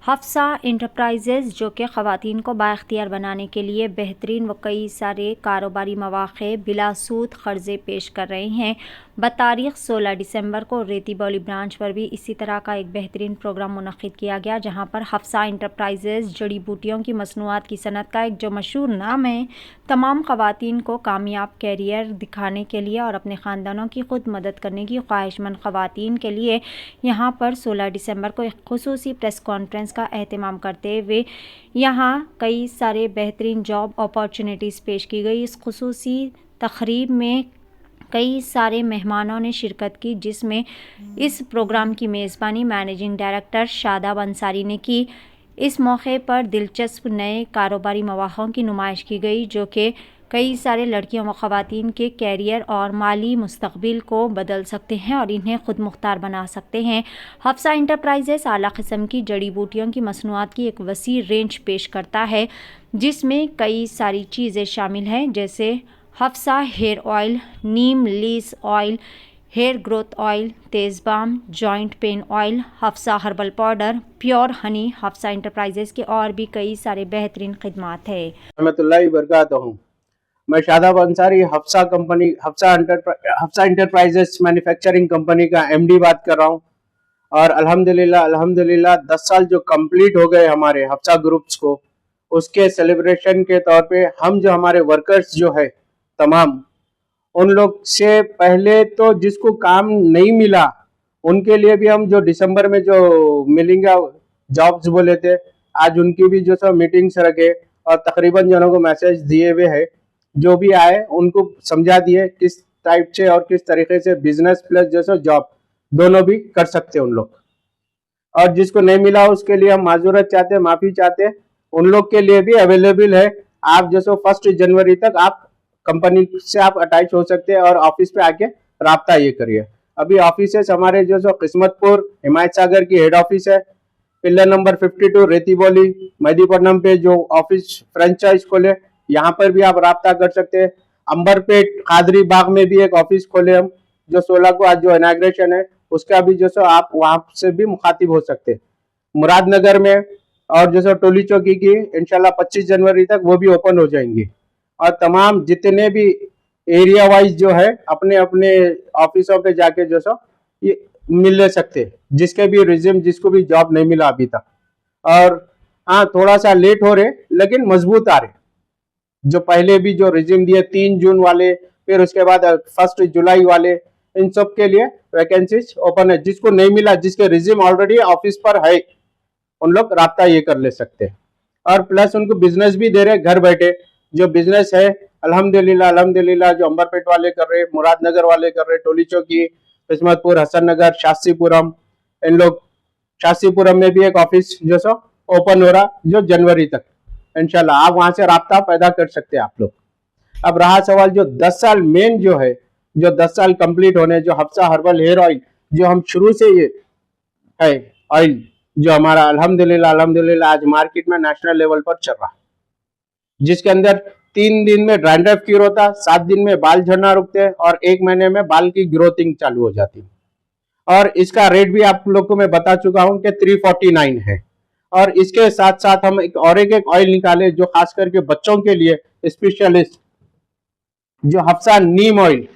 Hafsa enterprises जो कि ख़वातीन को बाइख्तियार बनाने के लिए बेहतरीन व कई सारे कारोबारी मौक़े बिलासूद क़र्ज़े पेश कर रहे हैं। बतारीख़ 16 दिसंबर को रेती बौली ब्रांच पर भी इसी तरह का एक बेहतरीन प्रोग्राम मुनक़्क़िद किया गया, जहां पर हफ्सा इंटरप्राइजेज़ जड़ी बूटियों की मसनूआत की सनत का एक जो मशहूर नाम है, तमाम ख़वातीन को कामयाब कैरियर दिखाने के लिए और अपने ख़ानदानों की खुद मदद करने की ख्वाहिशमंद ख़वातीन के लिए यहाँ पर 16 दिसंबर को एक खुसूसी प्रेस कॉन्फ्रेंस का एहतमाम करते हुए यहाँ कई सारे बेहतरीन जॉब अपॉर्चुनिटीज़ पेश की गई। इस खुसूसी तक़रीब में कई सारे मेहमानों ने शिरकत की, जिसमें इस प्रोग्राम की मेज़बानी मैनेजिंग डायरेक्टर शादाब अंसारी ने की। इस मौके पर दिलचस्प नए कारोबारी मौक़ों की नुमाइश की गई, जो कि कई सारे लड़कियों व ख़वातीन के कैरियर और माली मुस्तक़बिल को बदल सकते हैं और इन्हें खुद मुख्तार बना सकते हैं। हफ्सा इंटरप्राइजेज़ आला किस्म की जड़ी बूटियों की मसनूआत की एक वसी रेंज पेश करता है, जिसमें कई सारी चीज़ें शामिल हैं, जैसे हफ्सा हेयर ऑयल, नीम लीस ऑयल, हेयर ग्रोथ ऑयल, तेज़बाम, joint pain oil, Hafsa herbal powder, pure honey. Hafsa enterprises के और भी कई सारे बेहतरीन खिदमात है। रहमतुल्लाहि बरकातहू। मैं Shadab Ansari Hafsa enterprises manufacturing company का एमडी बात कर रहा हूँ। और अल्हम्दुलिल्लाह 10 साल जो कंप्लीट हो गए हमारे हफ्सा ग्रुप्स को, उसके सेलिब्रेशन के तौर पे हम जो हमारे वर्कर्स जो है तमाम, उन लोग से पहले तो जिसको काम नहीं मिला उनके लिए भी हम जो दिसंबर में जो मिलेंगे जॉब्स बोले थे, आज उनकी भी जो सब मीटिंग्स रखे और तकरीबन जनों को मैसेज दिए हुए है, जो भी आए उनको समझा दिए किस टाइप से और किस तरीके से बिजनेस प्लस जैसे जॉब दोनों भी कर सकते हैं उन लोग। और जिसको नहीं मिला उसके लिए हम माजूरत चाहते हैं, माफी चाहते हैं। उन लोग के लिए भी अवेलेबल है। आप जैसे 1 जनवरी तक आप कंपनी से आप अटैच हो सकते हैं और ऑफिस पे आके राब्ता ये करिए। अभी ऑफिस हमारे जो किस्मतपुर हिमायत सागर की हेड ऑफिस है, पिल्लर नंबर 52 रेती बौली मेहदीपट्टनम पे जो ऑफिस फ्रेंचाइज खोले, यहाँ पर भी आप राब्ता कर सकते हैं। अंबरपेट कादरी बाग में भी एक ऑफिस खोले हम, जो 16 को आज जो इनाग्रेशन है उसका भी जो आप वहां से भी मुखातिब हो सकते हैं। मुरादनगर में और जैसे टोली चौकी की इंशाल्लाह 25 जनवरी तक वो भी ओपन हो जाएंगी। और तमाम जितने भी एरिया वाइज जो है अपने अपने ऑफिसों पे जाके जो सो ये मिल ले सकते, जिसके भी रिज्यूम जिसको भी जॉब नहीं मिला अभी तक। और हाँ, थोड़ा सा लेट हो रहे लेकिन मजबूत आ रहे। जो पहले भी जो रिज्यूम दिए 3 जून वाले, फिर उसके बाद 1 जुलाई वाले, इन सब के लिए वैकेंसीज ओपन है। जिसको नहीं मिला, जिसके रिज्यूम ऑलरेडी ऑफिस पर है, उन लोग राब्ता ये कर ले सकते हैं। और प्लस उनको बिजनेस भी दे रहे घर बैठे। जो बिजनेस है अल्हम्दुलिल्लाह जो अंबरपेट वाले कर रहे, मुरादनगर वाले कर रहे, टोली चौकी, किस्मतपुर, हसन नगर, शास्त्रीपुरम, इन लोग शास्त्रीपुरम में भी एक ऑफिस जो सो ओपन हो रहा जो जनवरी तक इंशाल्लाह। आप वहां से राब्ता पैदा कर सकते हैं आप लोग। अब रहा सवाल जो 10 साल मेन जो है, जो 10 साल कंप्लीट होने, जो हफ्सा हर्बल हेयर ऑयल जो हम शुरू से ये है ऑयल जो हमारा अल्हम्दुलिल्लाह आज मार्केट में नेशनल लेवल पर चल रहा है, जिसके अंदर 3 दिन में ड्रैंड्रफ क्यूर होता, 7 दिन में बाल झड़ना रुकते हैं और 1 महीने में बाल की ग्रोथिंग चालू हो जाती है। और इसका रेट भी आप लोग को मैं बता चुका हूं कि 349 है। और इसके साथ साथ हम एक ऑयल निकाले जो खास करके बच्चों के लिए स्पेशलिस्ट, जो हफ्सा नीम ऑयल,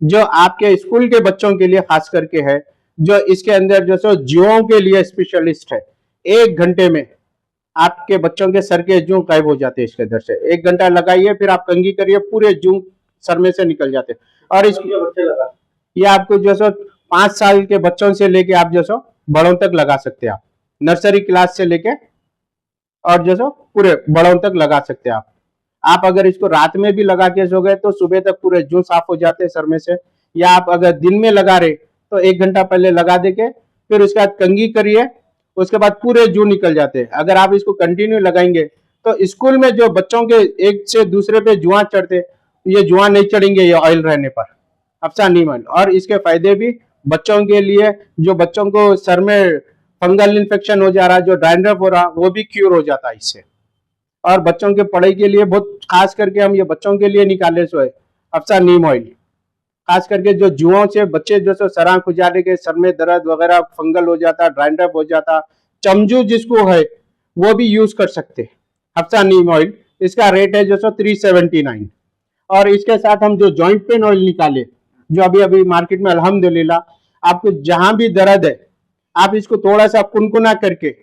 जो आपके स्कूल के बच्चों के लिए खास करके है, जो इसके अंदर जो सो जुओं के लिए स्पेशलिस्ट है। 1 घंटे में आपके बच्चों के सर के जू गायब हो जाते हैं। इसके अंदर से 1 घंटा लगाइए, फिर आप कंघी करिए, पूरे जू सर में से निकल जाते हैं। और ये आपको जो सो 5 साल के बच्चों से लेके आप जो सो बड़ों तक लगा सकते हैं। आप नर्सरी क्लास से लेके और जो सो पूरे बड़ों तक लगा सकते हैं आप अगर इसको रात में भी लगा के सो गए तो सुबह तक पूरे जू साफ हो जाते हैं सर में से। या आप अगर दिन में लगा रहे तो 1 घंटा पहले लगा दे के फिर उसके बाद कंघी करिए, उसके बाद पूरे जू निकल जाते हैं। अगर आप इसको कंटिन्यू लगाएंगे तो स्कूल में जो बच्चों के एक से दूसरे पे जुआ चढ़ते, ये जुआ नहीं चढ़ेंगे ये ऑयल रहने पर, हफ्सा नीम ऑयल। और इसके फायदे भी बच्चों के लिए, जो बच्चों को सर में फंगल इन्फेक्शन हो जा रहा है, जो डैंड्रफ हो रहा, वो भी क्यूर हो जाता है इससे। और बच्चों के पढ़ाई के लिए बहुत खास करके हम ये बच्चों के लिए निकाले सो है हफ्सा नीम ऑयल। खास करके जो जुओं से बच्चे जो सर आंख उजाड़े के सर में दर्द वगैरह फंगल हो जाता, ड्राइंडअप हो जाता, चमचू जिसको है वो भी यूज कर सकते हैं। हफ्सा नीम ऑयल, इसका रेट है जो सो 379। और इसके साथ हम जो जॉइंट पेन ऑयल निकाले, जो अभी अभी मार्केट में अल्हम्दुलिल्लाह आपको जहां भी दर्द है, आप इसको थोड़ा सा कुनकुना करके,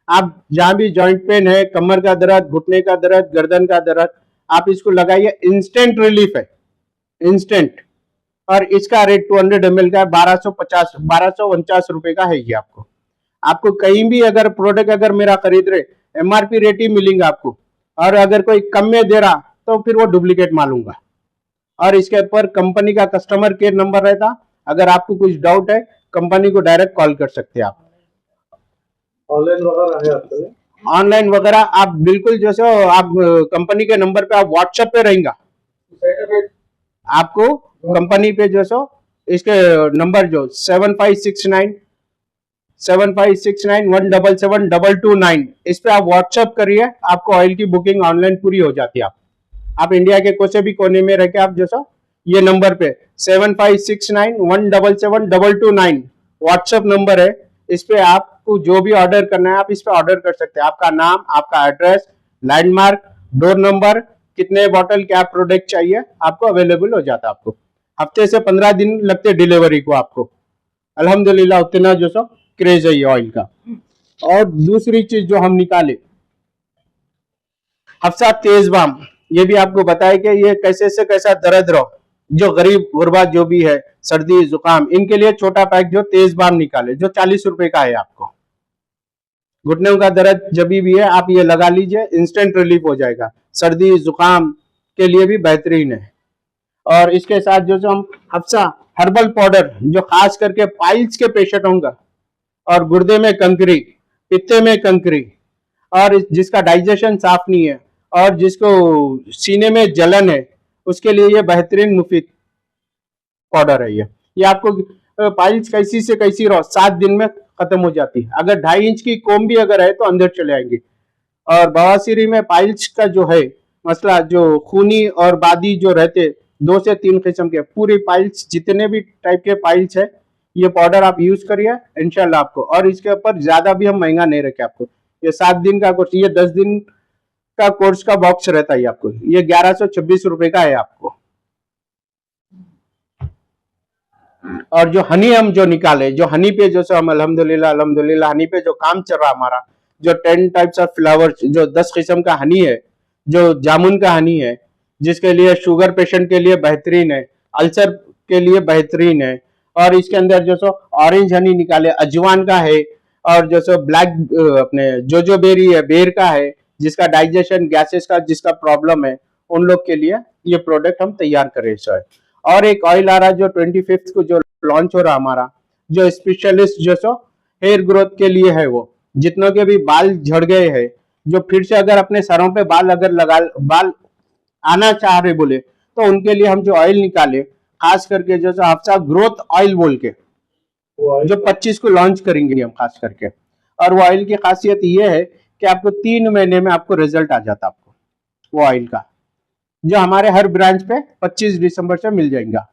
आप जहां भी जॉइंट पेन है, कमर का दर्द, घुटने का दर्द, गर्दन का दर्द, आप इसको लगाइए, इंस्टेंट रिलीफ है, इंस्टेंट। और इसका रेट 200 ml का 1250 रुपए का है ये। आपको कहीं भी अगर प्रोडक्ट अगर मेरा खरीद रहे, एमआरपी रेट ही मिलेंगे आपको। और अगर कोई कम में दे रहा तो फिर वो डुप्लीकेट मालूंगा। और इसके ऊपर कंपनी का कस्टमर केयर नंबर रहता, अगर आपको कुछ डाउट है कंपनी को डायरेक्ट कॉल कर सकते हैं आप। ऑनलाइन वगैरह है आपके लिए? ऑनलाइन वगैरह आप बिल्कुल जैसे आप कंपनी के नंबर पे आप व्हाट्सएप पे रहेंगे, आपको कंपनी पे जो सो इसके नंबर जो 7569 इस पे आप व्हाट्सएप करिए, आपको ऑयल की बुकिंग ऑनलाइन पूरी हो जाती है। आप इंडिया के कोई से भी कोने में रह के आप जो सो ये नंबर पे 7569177229 व्हाट्सएप नंबर है, इस पे आपको जो भी ऑर्डर करना है आप इस पे ऑर्डर कर सकते हैं। आपका नाम, आपका एड्रेस, लैंडमार्क, डोर नंबर, कितने बॉटल क्या प्रोडक्ट चाहिए, आपको अवेलेबल हो जाता है। आपको हफ्ते से 15 दिन लगते डिलीवरी को आपको। अल्हम्दुलिल्लाह उतना जो सो क्रेज है ये ऑयल का। और दूसरी चीज जो हम निकाले, हफ्सा तेज बाम, ये भी आपको बताया कि ये कैसे से कैसा दर्द रहो, जो गरीब गुरबा जो भी है, सर्दी जुकाम, इनके लिए छोटा पैक जो तेज बाम निकाले, जो 40 रुपए का है। आपको घुटनों का दर्द जब भी है आप ये लगा लीजिए, इंस्टेंट रिलीफ हो जाएगा। सर्दी जुकाम के लिए भी बेहतरीन है। और इसके साथ जो हम हफ्सा हर्बल पाउडर, जो खास करके पाइल्स के पेशेंट होंगे और गुर्दे में कंकरी, पित्ते में कंकरी, और जिसका डाइजेशन साफ नहीं है और जिसको सीने में जलन है, उसके लिए ये बेहतरीन मुफीद पाउडर है। ये आपको पाइल्स कैसी से कैसी रहो 7 दिन में खत्म हो जाती है। अगर 2.5 इंच की कोम भी अगर है तो अंदर चले आएंगे। और बवासीरी में पाइल्स का जो है मसला, जो खूनी और बादी जो रहते 2 से 3 किस्म के, पूरी पाइल्स जितने भी टाइप के पाइल्स है, ये पाउडर आप यूज करिए इंशाल्लाह आपको। और इसके ऊपर ज्यादा भी हम महंगा नहीं रखे आपको, ये 7 दिन का कोर्स, ये 10 दिन का कोर्स का बॉक्स रहता है आपको, ये 1126 रुपए का है आपको। और जो हनी हम जो निकाले, जो हनी पे जो हम अल्हम्दुलिल्लाह हनी पे जो काम चल रहा हमारा, जो 10 टाइप्स ऑफ फ्लावर्स, जो 10 किस्म का हनी है, जो जामुन का हनी है, जिसके लिए शुगर पेशेंट के लिए बेहतरीन है, अल्सर के लिए बेहतरीन है। और इसके अंदर जो ऑरेंज हनी निकाले, अजवान का है, और जो ब्लैक अपने जो बेरी है, बेर का है, जिसका डाइजेशन गैसेस का जिसका प्रॉब्लम है, उन लोग के लिए ये प्रोडक्ट हम तैयार करें सर। और एक ऑयल आ रहा है जो 25 को जो लॉन्च हो रहा हमारा, जो स्पेशलिस्ट जो हेयर ग्रोथ के लिए है, वो जितनों के भी बाल झड़ गए हैं, जो फिर से अगर अपने सरों पे बाल अगर बाल आना चाह रहे बोले, तो उनके लिए हम जो ऑयल निकाले, खास करके जो हफ्सा ग्रोथ ऑयल बोल के, जो 25 को लॉन्च करेंगे हम खास करके। और वो ऑयल की खासियत ये है कि आपको 3 महीने में आपको रिजल्ट आ जाता आपको वो ऑयल का, जो हमारे हर ब्रांच पे 25 दिसंबर से मिल जाएगा।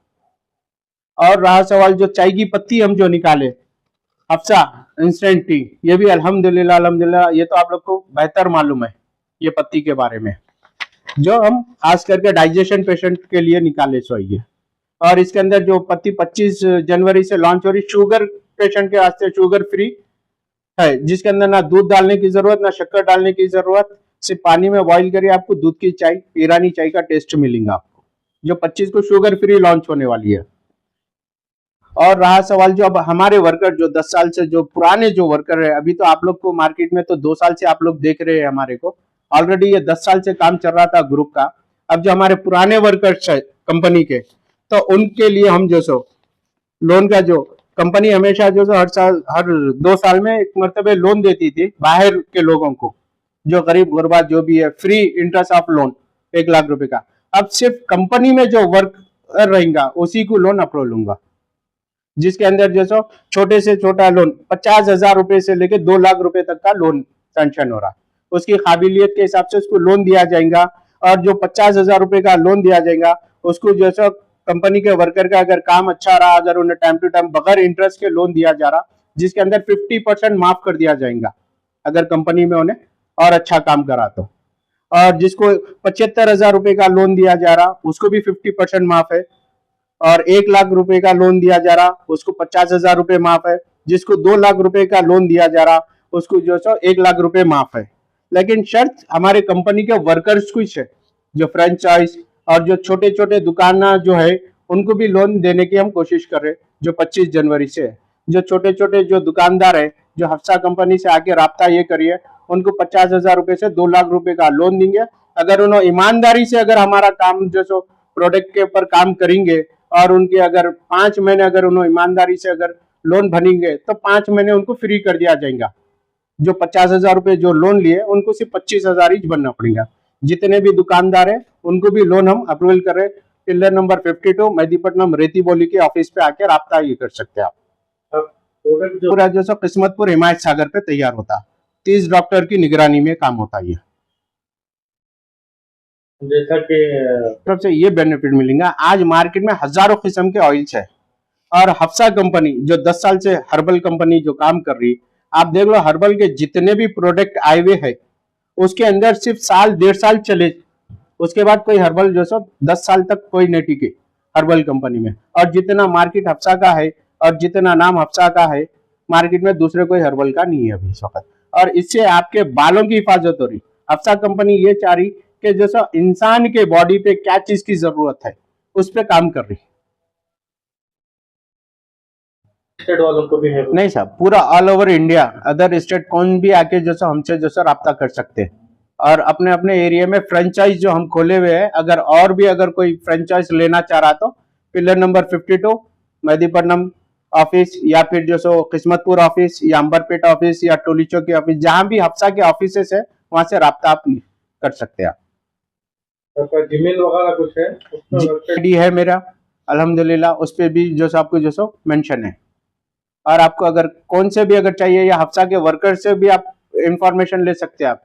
और रहा सवाल जो चाय की पत्ती हम जो निकाले, हफ्सा इंस्टेंट टी, ये भी अल्हम्दुलिल्लाह ये तो आप लोग को बेहतर मालूम है ये पत्ती के बारे में, जो हम खास करके डाइजेशन पेशेंट के लिए निकाले सो ये। और इसके अंदर जो पत्ती 25 जनवरी से लॉन्च हो रही, शुगर पेशेंट के वास्ते शुगर फ्री है, जिसके अंदर ना दूध डालने की जरूरत, ना शक्कर डालने की जरूरत, सिर्फ पानी में बॉईल करिए, आपको दूध की चाय, ईरानी चाय का टेस्ट मिलेगा आपको, जो 25 को शुगर फ्री लॉन्च होने वाली है। और रहा सवाल जो अब हमारे वर्कर जो 10 साल से जो पुराने जो वर्कर है, अभी तो आप लोग को मार्केट में तो 2 साल से आप लोग देख रहे हैं हमारे को, ऑलरेडी ये 10 साल से काम चल रहा था ग्रुप का। अब जो हमारे पुराने वर्कर्स है कंपनी के, तो उनके लिए हम जो लोन का जो कंपनी हमेशा जो हर 2 साल में एक मरतबे लोन देती थी बाहर के लोगों को, जो गरीब गुरबा जो भी है, free interest of loan 1 lakh रुपए का। अब सिर्फ कंपनी में जो वर्क रहेगा उसी को लोन अप्रूव लूंगा, जिसके अंदर जो छोटे से छोटा लोन 50,000 रुपए से लेकर 2 लाख रुपए तक का लोन सैंक्शन हो रहा है, उसकी काबिलियत के हिसाब से उसको लोन दिया जाएगा। और जो 50,000 रुपए का लोन दिया जाएगा, उसको जैसा कंपनी के वर्कर का अगर काम अच्छा रहा, अगर उन्हें टाइम टू टाइम बगैर इंटरेस्ट के लोन दिया जा रहा, जिसके अंदर 50% माफ कर दिया जाएगा अगर कंपनी में उन्हें और अच्छा काम करा तो। और जिसको 75,000 रुपए का लोन दिया जा रहा उसको भी 50% माफ है, और 1 लाख रुपए का लोन दिया जा रहा उसको 50,000 रुपए माफ है, जिसको 2 लाख रुपए का लोन दिया जा रहा उसको जो सो 1 लाख रुपए माफ है। लेकिन शर्त हमारे कंपनी के वर्कर्स कुछ है, जो फ्रेंचाइज और जो छोटे छोटे दुकानदार जो है उनको भी लोन देने की हम कोशिश कर रहे हैं, जो 25 जनवरी से है। जो छोटे छोटे जो दुकानदार है जो हफ्सा कंपनी से आके राब्ता ये करिए, उनको 50,000 रुपए से 2 लाख रुपए का लोन देंगे। अगर उन्होंने ईमानदारी से अगर हमारा काम जो सो प्रोडक्ट के ऊपर काम करेंगे और उनके अगर 5 महीने अगर उन्होंने ईमानदारी से अगर लोन भरेंगे तो 5 महीने उनको फ्री कर दिया जाएगा। जो 50,000 रुपए जो लोन लिए उनको सिर्फ 25,000 ही भरना पड़ेगा। जितने भी दुकानदार है उनको भी लोन हम अप्रूवल कर रहे हैं। पिलर नंबर 52 मेहदीपट्टनम रेतीबोली के ऑफिस पे आके राब्ता ये कर सकते हैं आप। प्रोडक्ट जो पूरा जो सो किस्मतपुर हिमायत सागर पे तैयार होता, 30 डॉक्टर की निगरानी में काम होता है। जैसा कि तरफ से ये बेनिफिट मिलेगा। आज मार्केट में हजारों किस्म के ऑयल्स है, और हफ्सा कंपनी जो 10 साल से हर्बल कंपनी जो काम कर रही, आप देख लो हर्बल के जितने भी प्रोडक्ट आए हुए है उसके अंदर सिर्फ साल 1.5 साल चले, उसके बाद कोई हर्बल जो सो 10 साल तक कोई नहीं टिके हर्बल कंपनी में। और जितना मार्केट हफ्सा का है और जितना नाम हफ्सा का है मार्केट में दूसरे कोई हर्बल का नहीं है अभी इस वक्त। और इससे आपके बालों की हिफाजत हो रही। हफ्सा कंपनी ये चाह रही कि जैसा इंसान के बॉडी पे क्या चीज की जरूरत है उस पे काम कर रही। स्टेट वालों को भी है नहीं साहब, पूरा all over India other state कौन भी आके जैसा हमसे जैसा राब्ता कर सकते हैं। और अपने अपने एरिया में फ्रेंचाइज जो हम खोले हुए हैं, अगर और भी अगर कोई फ्रेंचाइज लेना चाह रहा तो पिलर नंबर 52 मेहदीपट्टनम ऑफिस, या फिर जो सो किस्मतपुर ऑफिस या अंबरपेट ऑफिस या टोली चौकी ऑफिस, जहां भी हफ्सा के ऑफिस है वहां से राब्ता आप कर सकते हैं। आपका जीमेल वगैरह कुछ है उसमें वेबसाइट आईडी है मेरा अल्हम्दुलिल्लाह, उस पे भी जो सो आपको जो सो मेंशन है। और आपको अगर कौन से भी अगर चाहिए या हफ्सा के वर्कर से भी आप इंफॉर्मेशन ले सकते हैं आप।